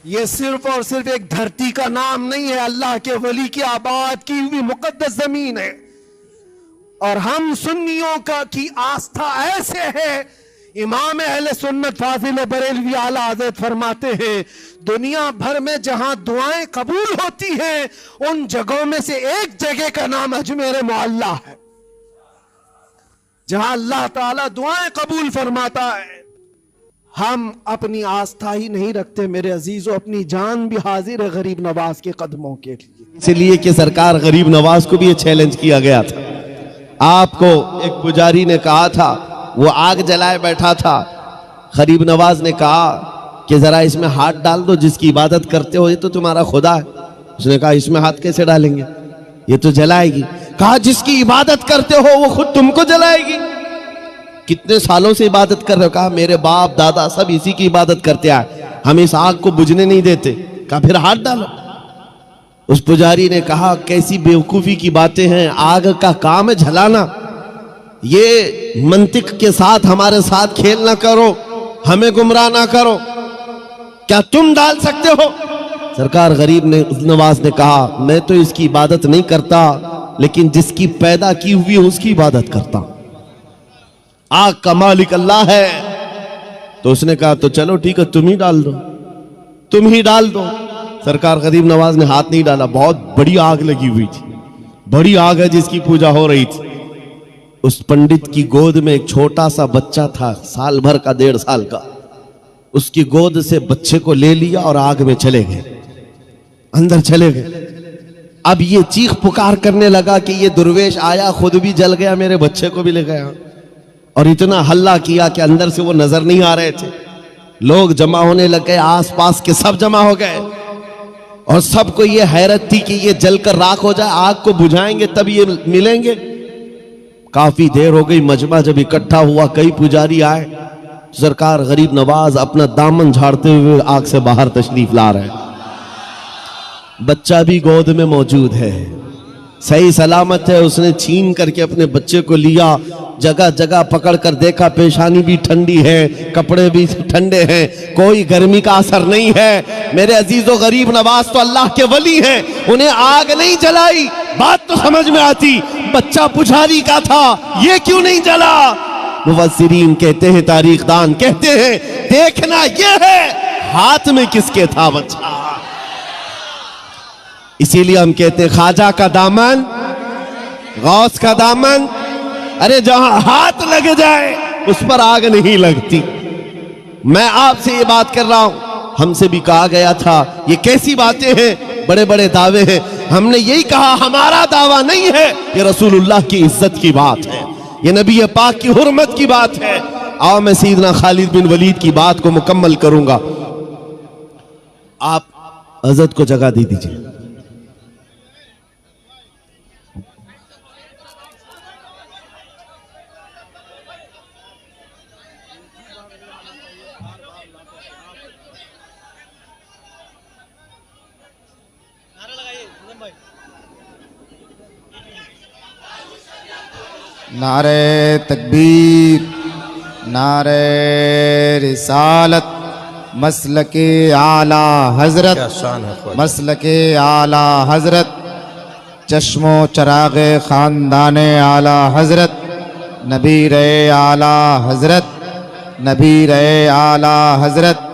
ये सिर्फ और सिर्फ एक धरती का नाम नहीं है, अल्लाह के वली की आबाद की हुई मुकद्दस जमीन है। और हम सुन्नियों का की आस्था ऐसे है, इमाम अहले सुन्नत फाजिल बरेलवी आला हज़रत फरमाते हैं, दुनिया भर में जहां दुआएं कबूल होती हैं उन जगहों में से एक जगह का नाम अजमेर मोहल्ला है, जहां अल्लाह ताला दुआएं कबूल फरमाता है। हम अपनी आस्था ही नहीं रखते मेरे अजीजों, अपनी जान भी हाजिर है गरीब नवाज के कदमों के लिए। इसलिए कि सरकार गरीब नवाज को भी ये चैलेंज किया गया था। आपको एक पुजारी ने कहा था, वो आग जलाए बैठा था, गरीब नवाज ने कहा कि जरा इसमें हाथ डाल दो, जिसकी इबादत करते हो ये तो तुम्हारा खुदा है। उसने कहा इसमें हाथ कैसे डालेंगे, ये तो जलाएगी। कहा जिसकी इबादत करते हो वो खुद तुमको जलाएगी। कितने सालों से इबादत कर रहे हो? कहा मेरे बाप दादा सब इसी की इबादत करते आए, हम इस आग को बुझने नहीं देते। कहा फिर हाथ डालो। उस पुजारी ने कहा कैसी बेवकूफी की बातें हैं, आग का काम है जलाना, ये मंतिक के साथ हमारे साथ खेल ना करो, हमें गुमराह ना करो, क्या तुम डाल सकते हो? सरकार गरीब नवाज ने कहा मैं तो इसकी इबादत नहीं करता, लेकिन जिसकी पैदा की हुई है उसकी इबादत करता हूं, आग का मालिक अल्लाह है। तो उसने कहा तो चलो ठीक है, तुम ही डाल दो, तुम ही डाल दो। सरकार गरीब नवाज ने हाथ नहीं डाला। बहुत बड़ी आग लगी हुई थी, बड़ी आग है जिसकी पूजा हो रही थी। उस पंडित की गोद में एक छोटा सा बच्चा था, साल भर का, 1.5 साल का। उसकी गोद से बच्चे को ले लिया और आग में चले गए, अंदर चले गए। अब ये चीख पुकार करने लगा कि ये दुर्वेश आया, खुद भी जल गया, मेरे बच्चे को भी ले गया। और इतना हल्ला किया कि अंदर से वो नजर नहीं आ रहे थे। लोग जमा होने लग गए, आसपास के सब जमा हो गए और सबको ये हैरत थी कि ये जलकर राख हो जाए, आग को बुझाएंगे तब ये मिलेंगे। काफी देर हो गई, मजमा जब इकट्ठा हुआ, कई पुजारी आए। सरकार गरीब नवाज अपना दामन झाड़ते हुए आग से बाहर तशरीफ ला रहे हैं। बच्चा भी गोद में मौजूद है, सही सलामत है। उसने छीन करके अपने बच्चे को लिया, जगह जगह पकड़ कर देखा, पेशानी भी ठंडी है, कपड़े भी ठंडे हैं, कोई गर्मी का असर नहीं है। मेरे अजीजों गरीब नवाज तो अल्लाह के वली हैं, उन्हें आग नहीं जलाई। बात तो समझ में आती, बच्चा पुजारी का था, ये क्यों नहीं जला? मुफस्सिरीन कहते हैं, तारीखदान कहते हैं, देखना ये है हाथ में किसके था बच्चा। इसीलिए हम कहते हैं ख्वाजा का दामन, गौस का दामन, अरे जहां हाथ लग जाए उस पर आग नहीं लगती। मैं आपसे ये बात कर रहा हूं, हमसे भी कहा गया था ये कैसी बातें हैं, बड़े बड़े दावे हैं। हमने यही कहा हमारा दावा नहीं है, ये रसूलुल्लाह की इज्जत की बात है, ये नबी पाक की हुर्मत की बात है। आओ मैं सैयदना खालिद बिन वलीद की बात को मुकम्मल करूंगा। आप हजरत को जगह दे दीजिए। नारे तकबीर, नारे रिसालत, मसलके आला हजरत, मसलके आला हजरत, चश्मो चरागे खानदाने आला हजरत, नबी रे आला हजरत, नबी रे आला हजरत,